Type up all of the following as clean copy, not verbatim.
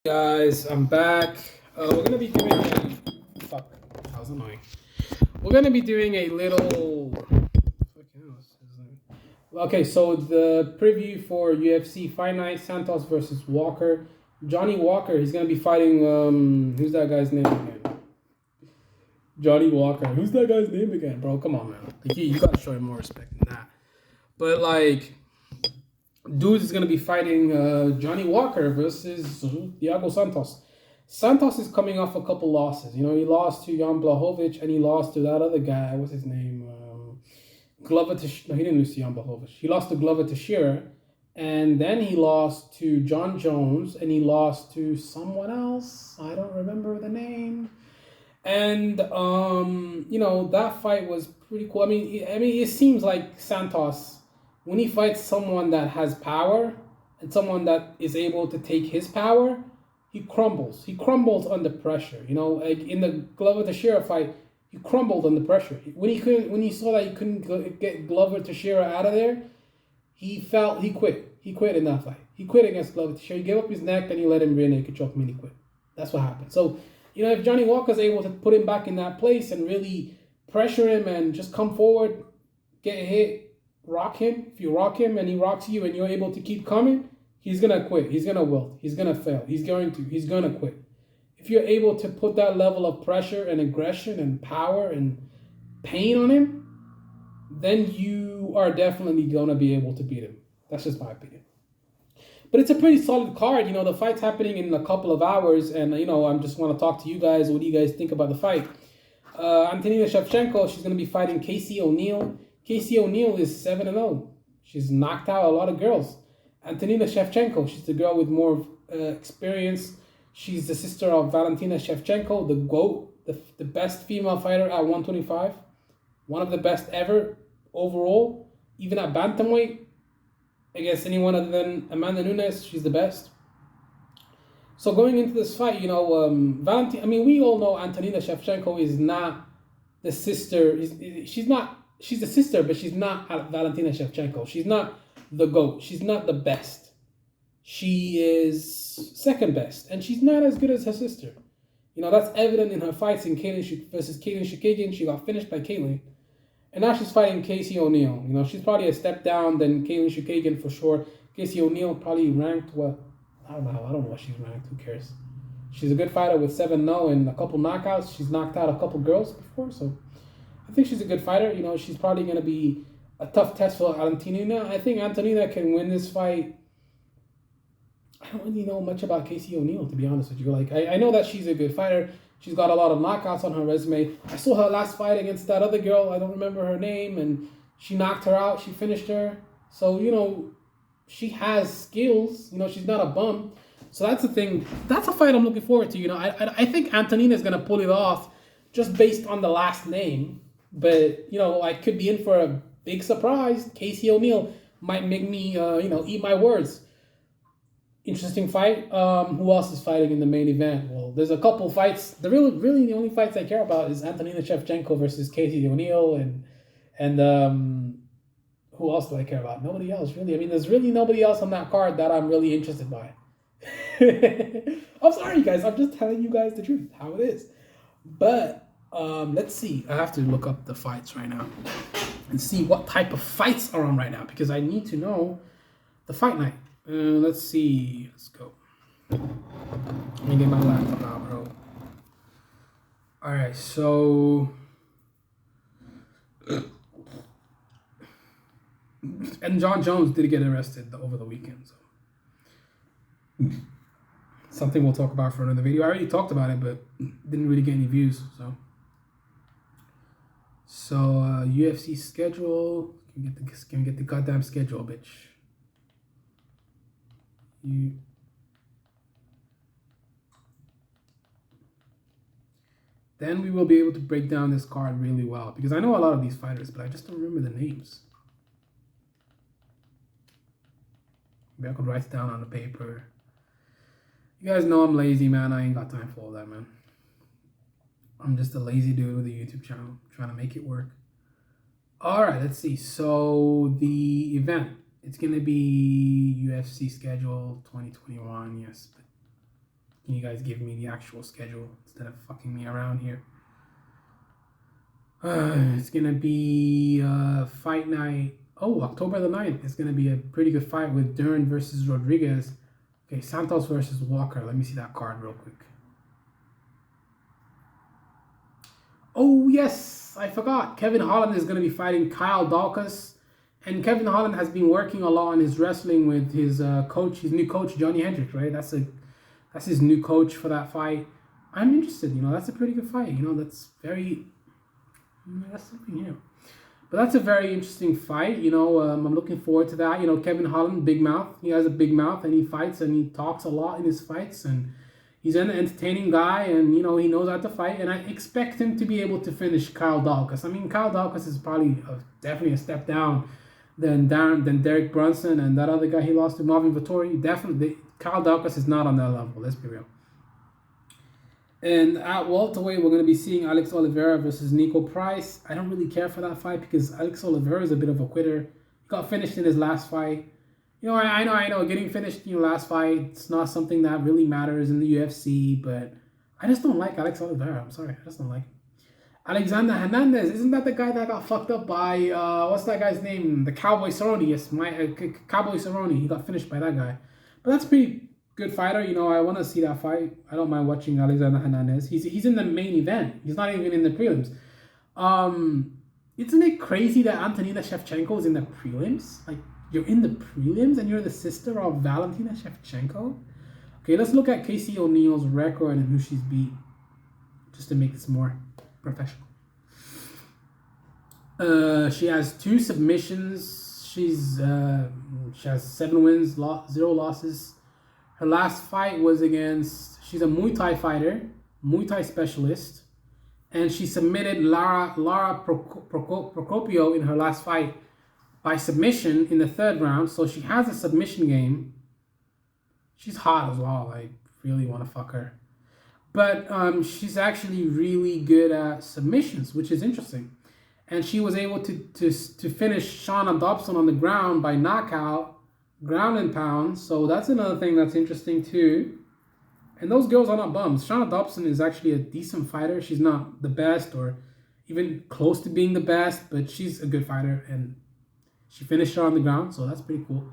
Guys, I'm back. We're gonna be doing a fuck. That was annoying. We're gonna be doing a little. Fucking hell, okay, so the preview for UFC Fight Night: Santos versus Walker. Johnny Walker. He's gonna be fighting. Who's that guy's name again? Johnny Walker. Who's that guy's name again, bro? Come on, man. Like, you gotta show him more respect than that. But like, dude is going to be fighting Johnny Walker versus Thiago Santos. Santos is coming off a couple losses. You know, he lost to Jan Blachowicz and he lost to that other guy. What's his name? Glover No, he didn't lose to Jan Blachowicz. He lost to Glover Teixeira. And then he lost to John Jones and he lost to someone else. I don't remember the name. And that fight was pretty cool. I mean, it seems like Santos, when he fights someone that has power and someone that is able to take his power, he crumbles. He crumbles under pressure. You know, like in the Glover Teixeira fight, he crumbled under pressure. When he saw that he couldn't get Glover Teixeira out of there, he quit. He quit in that fight. He quit against Glover Teixeira. He gave up his neck, and he let him rear naked choke him, and he quit. That's what happened. So, if Johnny Walker's able to put him back in that place and really pressure him and just come forward, get hit, rock him. If you rock him and he rocks you and you're able to keep coming, he's gonna quit. He's gonna wilt. He's gonna fail. He's gonna quit. If you're able to put that level of pressure and aggression and power and pain on him, then you are definitely gonna be able to beat him. That's just my opinion. But it's a pretty solid card. The fight's happening in a couple of hours, and I just want to talk to you guys. What do you guys think about the fight? Antonina Shevchenko, she's going to be fighting Casey O'Neill. Casey O'Neill is 7-0. She's knocked out a lot of girls. Antonina Shevchenko, she's the girl with more experience. She's the sister of Valentina Shevchenko, the GOAT, the best female fighter at 125. One of the best ever overall. Even at bantamweight, against anyone other than Amanda Nunes, she's the best. So going into this fight, Valentina. I mean, we all know Antonina Shevchenko is not the sister. She's the sister, but she's not Valentina Shevchenko. She's not the GOAT. She's not the best. She is second best, and she's not as good as her sister. That's evident in her fights in Katlyn versus Katlyn Chookagian. She got finished by Katlyn. And now she's fighting Casey O'Neill. She's probably a step down than Katlyn Chookagian for sure. Casey O'Neill probably ranked what? I don't know. I don't know what she's ranked. Who cares? She's a good fighter with 7-0 and a couple knockouts. She's knocked out a couple girls before, so I think she's a good fighter. She's probably going to be a tough test for Antonina. I think Antonina can win this fight. I don't really know much about Casey O'Neill, to be honest with you. Like, I know that she's a good fighter. She's got a lot of knockouts on her resume. I saw her last fight against that other girl. I don't remember her name. And she knocked her out. She finished her. So, she has skills. She's not a bum. So that's the thing. That's a fight I'm looking forward to. I think Antonina is going to pull it off just based on the last name. But, I could be in for a big surprise. Casey O'Neill might make me, eat my words. Interesting fight. Who else is fighting in the main event? Well, there's a couple fights. Really, the only fights I care about is Antonina Shevchenko versus Casey O'Neill, and who else do I care about? Nobody else, really. I mean, there's really nobody else on that card that I'm really interested by. I'm sorry, guys. I'm just telling you guys the truth, how it is. But let's see. I have to look up the fights right now and see what type of fights are on right now because I need to know the fight night. Let's see. Let's go. Let me get my laptop out, bro. Alright, so... And John Jones did get arrested over the weekend, so... Something we'll talk about for another video. I already talked about it, but didn't really get any views, so... So, UFC schedule... Can we get the goddamn schedule, bitch? Then we will be able to break down this card really well because I know a lot of these fighters, but I just don't remember the names. Maybe I could write it down on the paper. You guys know I'm lazy, man. I ain't got time for all that, man. I'm just a lazy dude with a YouTube channel trying to make it work. All right, let's see. So the event. It's going to be UFC schedule 2021, yes. But Can you guys give me the actual schedule instead of fucking me around here? It's gonna be fight night. Oh, October the 9th. It's gonna be a pretty good fight with Dern versus Rodriguez. Okay, Santos versus Walker. Let me see that card real quick. Oh yes, I forgot. Kevin Holland is gonna be fighting Kyle Dawkins, and Kevin Holland has been working a lot on his wrestling with his coach, his new coach Johnny Hendricks. Right, that's his new coach for that fight. I'm interested. You know, that's a pretty good fight. You know, that's something here. But that's a very interesting fight. You know, I'm looking forward to that. You know, Kevin Holland, big mouth. He has a big mouth, and he fights and he talks a lot in his fights, and he's an entertaining guy, and you know he knows how to fight. And I expect him to be able to finish Kyle Dawkins. I mean, Kyle Dawkins is probably definitely a step down than Derek Brunson and that other guy he lost to, Marvin Vettori. Definitely, Kyle Dawkins is not on that level. Let's be real. And at welterweight, we're going to be seeing Alex Oliveira versus Nico Price. I don't really care for that fight because Alex Oliveira is a bit of a quitter. He got finished in his last fight. You know, I know. Getting finished in your last fight, it's not something that really matters in the UFC, but I just don't like Alex Oliveira. I'm sorry. I just don't like him. Alexander Hernandez, isn't that the guy that got fucked up by, what's that guy's name? The Cowboy Cerrone. Yes, Cowboy Cerrone. He got finished by that guy. But that's pretty good fighter. You know, I want to see that fight. I don't mind watching Alexander Hernandez. He's in the main event. He's not even in the prelims. Isn't it crazy that Antonina Shevchenko is in the prelims? Like, you're in the prelims and you're the sister of Valentina Shevchenko? Okay, let's look at Casey O'Neal's record and who she's beat, just to make this more professional. She has 2 submissions. She has 7 wins, 0 losses. Her last fight was against, she's a Muay Thai fighter, Muay Thai specialist, and she submitted Lara Procopio in her last fight by submission in the 3rd round. So she has a submission game. She's hot as well. I really want to fuck her. But she's actually really good at submissions, which is interesting. And she was able to finish Shauna Dobson on the ground by knockout, ground and pound. So that's another thing that's interesting too. And those girls are not bums. Shauna Dobson is actually a decent fighter. She's not the best or even close to being the best, but she's a good fighter. And she finished her on the ground, so that's pretty cool.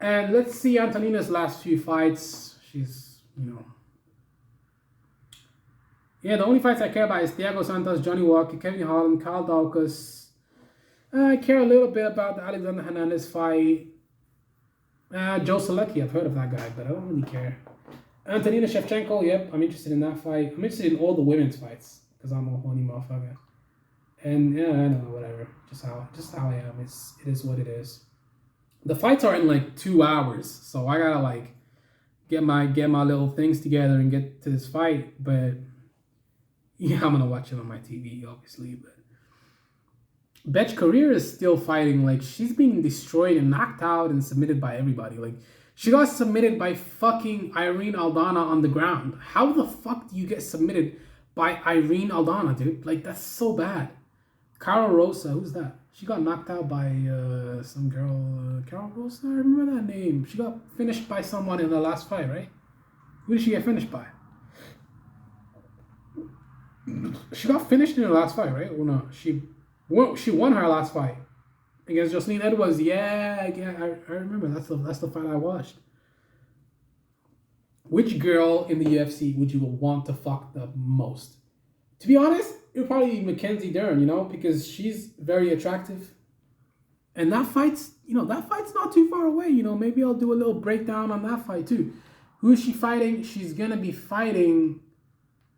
And let's see Antonina's last few fights. She's, you know... Yeah, the only fights I care about is Thiago Santos, Johnny Walker, Kevin Holland, Kyle Dawkins. I care a little bit about the Alexander Hernandez fight. Joe Selecki, I've heard of that guy, but I don't really care. Antonina Shevchenko, yep, I'm interested in that fight. I'm interested in all the women's fights because I'm a horny motherfucker. And yeah, I know, whatever. Just how I am. It is what it is. The fights are in like 2 hours, so I gotta like get my little things together and get to this fight. But yeah, I'm gonna watch it on my TV, obviously. But Betch Career is still fighting. Like, she's being destroyed and knocked out and submitted by everybody. Like, she got submitted by fucking Irene Aldana on the ground. How the fuck do you get submitted by Irene Aldana, dude? Like, that's so bad. Cara Rosa, who's that? She got knocked out by some girl. Cara Rosa? I remember that name. She got finished by someone in the last fight, right? Who did she get finished by? She got finished in her last fight, right? Or no? She won her last fight against Jocelyn Edwards. Yeah, I remember. That's the fight I watched. Which girl in the UFC would you want to fuck the most? To be honest, it would probably be Mackenzie Dern, you know, because she's very attractive. And that fight's not too far away, you know. Maybe I'll do a little breakdown on that fight too. Who is she fighting? She's gonna be fighting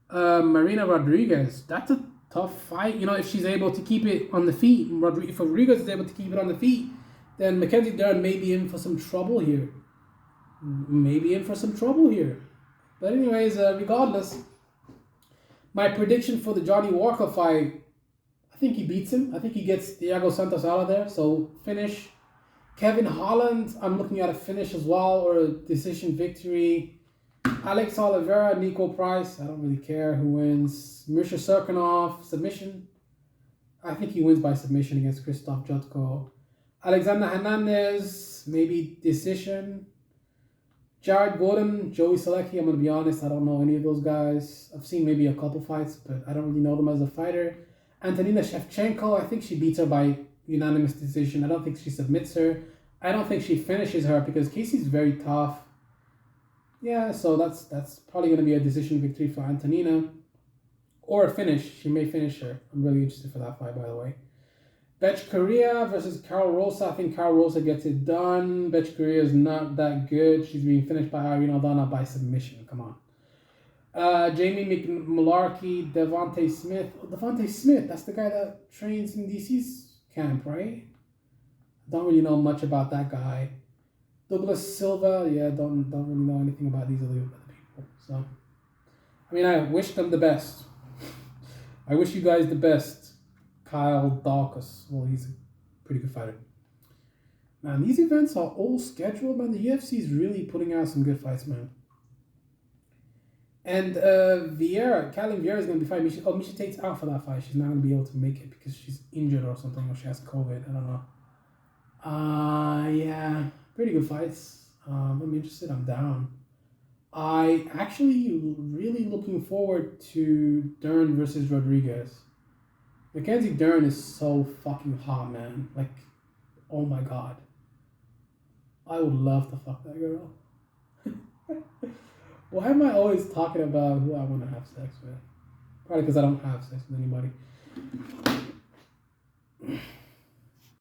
Marina Rodriguez. That's a tough fight, you know, if she's able to keep it on the feet. If Rodriguez is able to keep it on the feet, then Mackenzie Dern may be in for some trouble here. But anyways, regardless, my prediction for the Johnny Walker fight, I think he beats him. I think he gets Thiago Santos out of there. So finish. Kevin Holland, I'm looking at a finish as well, or a decision victory. Alex Oliveira, Nico Price, I don't really care who wins. Misha Serkinov, submission. I think he wins by submission against Krzysztof Jotko. Alexander Hernandez, maybe decision. Jared Gordon, Joey Selecki, I'm going to be honest, I don't know any of those guys. I've seen maybe a couple fights, but I don't really know them as a fighter. Antonina Shevchenko, I think she beats her by unanimous decision. I don't think she submits her. I don't think she finishes her because Casey's very tough. Yeah, so that's probably going to be a decision victory for Antonina. Or a finish. She may finish her. I'm really interested for that fight, by the way. Betch Correa versus Carol Rosa. I think Carol Rosa gets it done. Betch Correa is not that good. She's being finished by Irene Aldana by submission. Come on. Jamie McMullarkey, Devontae Smith. Oh, Devontae Smith, that's the guy that trains in DC's camp, right? Don't really know much about that guy. Douglas Silva, yeah, don't really know anything about these other people. So, I mean, I wish them the best. I wish you guys the best. Kyle Dawkins. Well, he's a pretty good fighter. Man, these events are all scheduled, man. The UFC is really putting out some good fights, man. And Vieira, Callum Vieira is going to be fighting. Misha Tate's out for that fight. She's not going to be able to make it because she's injured or something, or she has COVID. I don't know. Yeah, pretty good fights. I'm interested. I'm down. I actually really looking forward to Dern versus Rodriguez. Mackenzie Dern is so fucking hot, man. Like, oh my god. I would love to fuck that girl. Why am I always talking about who I want to have sex with? Probably because I don't have sex with anybody.